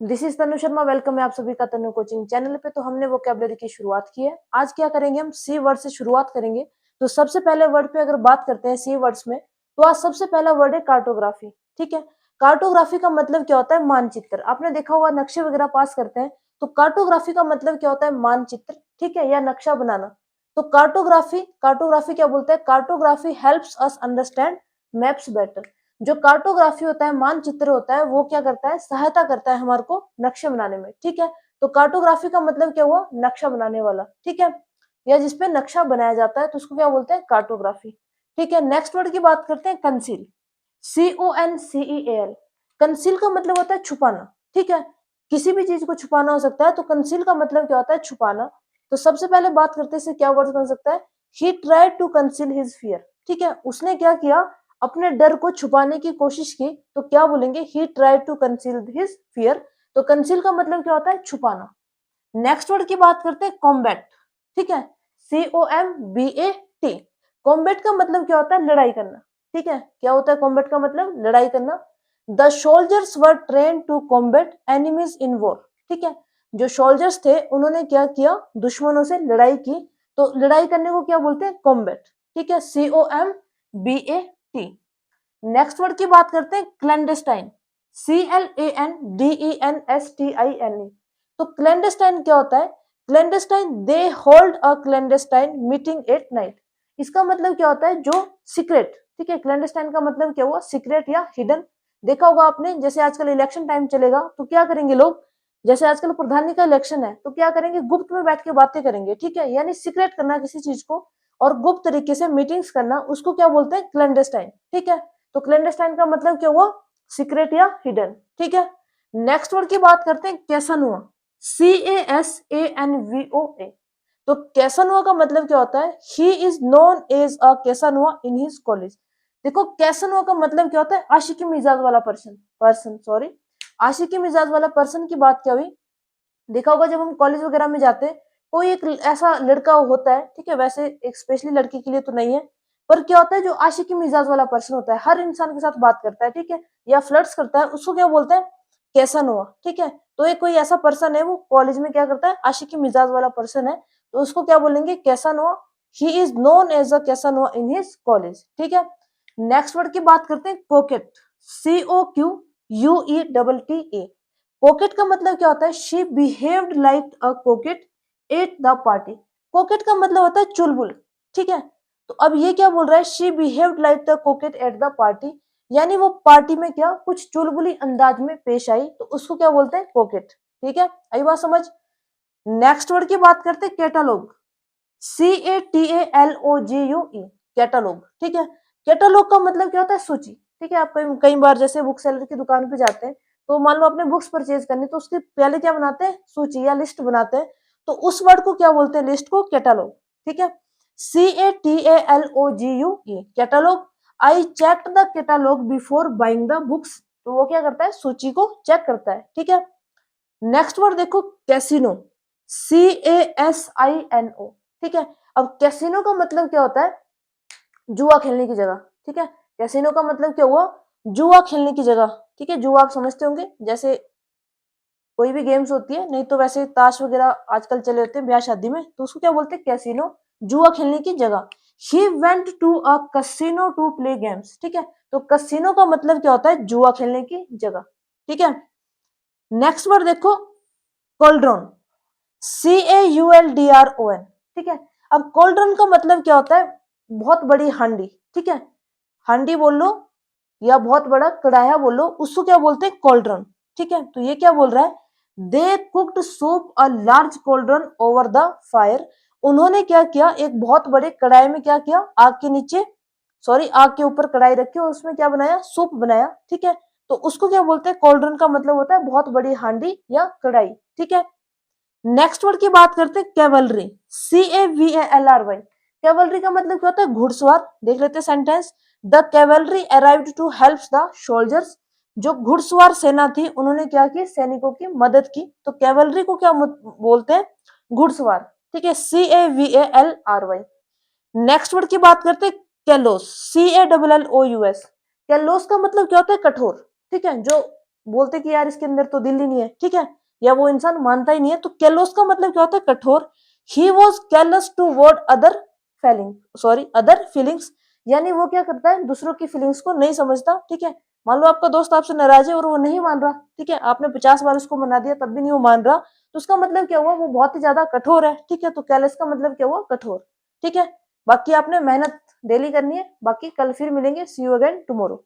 This is Tanu Sharma. Welcome है आप सभी का तनु कोचिंग चैनल पे। तो हमने वोकैबुलरी की शुरुआत की है। आज क्या करेंगे, हम सी वर्ड से शुरुआत करेंगे। तो सबसे पहले वर्ड पे अगर बात करते हैं सी वर्ड्स में, तो आज सबसे पहला वर्ड है कार्टोग्राफी। ठीक है, कार्टोग्राफी का मतलब क्या होता है? मानचित्र। आपने देखा होगा नक्शे वगैरह पास करते हैं, तो कार्टोग्राफी का मतलब क्या होता है? मानचित्र। ठीक है, या नक्शा बनाना। तो कार्टोग्राफी कार्टोग्राफी क्या बोलते हैं? Cartography helps us understand maps better. जो कार्टोग्राफी होता है, मानचित्र होता है, वो क्या करता है? सहायता करता है हमारे को नक्शे बनाने में। ठीक है, तो कार्टोग्राफी का मतलब क्या हुआ? नक्शा बनाने वाला। ठीक है, या जिसपे नक्शा बनाया जाता है तो उसको क्या बोलते हैं? कार्टोग्राफी। ठीक है, नेक्स्ट वर्ड की बात करते हैं, कंसील। CONCEAL। कंसील का मतलब होता है छुपाना। ठीक है, किसी भी चीज को छुपाना हो सकता है, तो कंसील का मतलब क्या होता है? छुपाना। तो सबसे पहले बात करते हैं इससे क्या वर्ड बन सकता है? He tried to conceal his fear. ठीक है, उसने क्या किया? अपने डर को छुपाने की कोशिश की। तो क्या बोलेंगे? He tried to conceal his fear. तो कंसील का मतलब क्या होता है? छुपाना। नेक्स्ट वर्ड की बात करते हैं, कॉम्बैट। ठीक है, COMBAT। कॉम्बैट का मतलब क्या होता है? लड़ाई करना। ठीक है, क्या होता है कॉम्बैट का मतलब? लड़ाई करना। The soldiers were train to combat enemies in war. ठीक है, जो सोल्जर्स थे उन्होंने क्या किया? दुश्मनों से लड़ाई की। तो लड़ाई करने को क्या बोलते हैं? कॉम्बैट। ठीक है, COMBAT। नेक्स्ट वर्ड की बात करते हैं, क्लैंडेस्टाइन। CLANDENSTINE। तो क्लैंडेस्टाइन क्या होता है? Clandestine, they hold a clandestine meeting at night. इसका मतलब क्या होता है? जो सीक्रेट। ठीक है, क्लैंडेस्टाइन का मतलब क्या हुआ? सीक्रेट या हिडन। देखा होगा आपने, जैसे आजकल इलेक्शन टाइम चलेगा तो क्या करेंगे लोग? जैसे आजकल प्रधानी का इलेक्शन है तो क्या करेंगे? गुप्त में बैठ के बातें करेंगे। ठीक है, यानी सीक्रेट करना किसी चीज को और गुप्त तरीके से मीटिंग्स करना, उसको क्या बोलते हैं? क्लैंडेस्टाइन। ठीक है, तो क्लैंडेस्टाइन का मतलब क्या हुआ? सीक्रेट या हिडन। ठीक है, नेक्स्ट वर्ड की बात करते हैं, कैसनुआ। CASANVOA। तो कैसनुआ का मतलब क्या होता है? He is known as a casanova in his college. देखो, कैसनुआ का मतलब क्या होता है? आशिकी मिजाज वाला पर्सन पर्सन सॉरी आशिकी मिजाज वाला पर्सन की बात क्या हुई? देखा होगा जब हम कॉलेज वगैरह में जाते हैं, कोई एक ऐसा लड़का होता है। ठीक है, वैसे एक स्पेशली लड़की के लिए तो नहीं है, पर क्या होता है? जो आशिकी मिजाज वाला पर्सन होता है, हर इंसान के साथ बात करता है। ठीक है, या फ्लर्ट्स करता है, उसको क्या बोलते हैं? कैसनुआ। ठीक है, तो एक कोई ऐसा पर्सन है, वो कॉलेज में क्या करता है? आशिकी मिजाज वाला पर्सन है, तो उसको क्या बोलेंगे? Casanova. He is known as a casanova in his college. ठीक है, नेक्स्ट वर्ड की बात करते हैं, कोकेट। COQUETTE। कोकेट का मतलब क्या होता है? She behaved like a coquette at the party. Coquette का मतलब होता है चुलबुल। ठीक है, तो अब ये क्या बोल रहा है? She behaved like the coquette at the party, यानी वो पार्टी में क्या कुछ चुलबुली अंदाज में पेश आई, तो उसको क्या बोलते हैं? कोकेट। ठीक है, आई बात समझ। नेक्स्ट वर्ड की बात करते हैं, कैटालॉग। CATALOGUE। कैटालॉग। ठीक है, कैटालॉग का मतलब क्या होता है? सूची। ठीक है, आप कई कई बार जैसे बुक सेलर की दुकान पे जाते हैं, तो मान लो आपने बुक्स परचेज करनी, तो उसके पहले क्या बनाते हैं? सूची या लिस्ट बनाते हैं। तो उस वर्ड को क्या बोलते हैं? लिस्ट को कैटालॉग। ठीक है, CATALOGUE catalogue. I check the catalogue before buying the books. तो वो क्या करता है? सूची को चेक करता है। ठीक है, नेक्स्ट वर्ड देखो, कैसीनो। CASINO। ठीक है, अब कैसीनो का मतलब क्या होता है? जुआ खेलने की जगह। ठीक है, कैसीनो का मतलब क्या हुआ? जुआ खेलने की जगह। ठीक है, जुआ आप समझते होंगे, जैसे कोई भी गेम्स होती है, नहीं तो वैसे ताश वगैरह आजकल चले होते हैं ब्याह शादी में, तो उसको क्या बोलते हैं? कैसीनो। जुआ खेलने की जगह। He went to a casino to play games. ठीक है, तो कैसीनो का मतलब क्या होता है? जुआ खेलने की जगह। ठीक है, नेक्स्ट वर्ड देखो, कोल्ड्रॉन। CAULDRON। ठीक है, अब कोल्ड्रन का मतलब क्या होता है? बहुत बड़ी हांडी। ठीक है, हांडी बोल लो या बहुत बड़ा कढ़ाया बोल लो, उसको क्या बोलते हैं? कोल्ड्रन। ठीक है, तो ये क्या बोल रहा है? They cooked soup a large cauldron over the fire. उन्होंने क्या किया? एक बहुत बड़े कढ़ाई में क्या किया? आग के नीचे, सॉरी, आग के ऊपर कढ़ाई रखी और उसमें क्या बनाया? सूप बनाया। ठीक है, तो उसको क्या बोलते हैं? कोल्ड्रन का मतलब होता है बहुत बड़ी हांडी या कढ़ाई। ठीक है, नेक्स्ट वर्ड की बात करते हैं, कैवलरी। CAVALRY। कैवलरी का मतलब क्या होता है? घुड़सवार। देख लेते हैं sentence. The cavalry arrived to help the soldiers. जो घुड़सवार सेना थी, उन्होंने क्या की? सैनिकों की मदद की। तो कैवलरी को क्या बोलते हैं? घुड़सवार। ठीक है, CAVALRY। नेक्स्ट वर्ड की बात करते हैं, कैलोस। CALLOUS। कैलोस का मतलब क्या होता है? कठोर। ठीक है, जो बोलते कि यार इसके अंदर तो दिल ही नहीं है, ठीक है, या वो इंसान मानता ही नहीं है, तो कैलोस का मतलब क्या होता है, कठोर। He was callous toward other feeling, sorry other feelings, यानी वो क्या करता है, दूसरों की फीलिंग्स को नहीं समझता, ठीक है। मान लो आपका दोस्त आपसे नाराज है और वो नहीं मान रहा, ठीक है, आपने 50 बार उसको मना दिया तब भी नहीं वो मान रहा, तो उसका मतलब क्या हुआ, वो बहुत ही ज्यादा कठोर है, ठीक है। तो कैलस का मतलब क्या हुआ, कठोर, ठीक है। बाकी आपने मेहनत डेली करनी है। बाकी कल फिर मिलेंगे, सी यू अगेन टुमारो।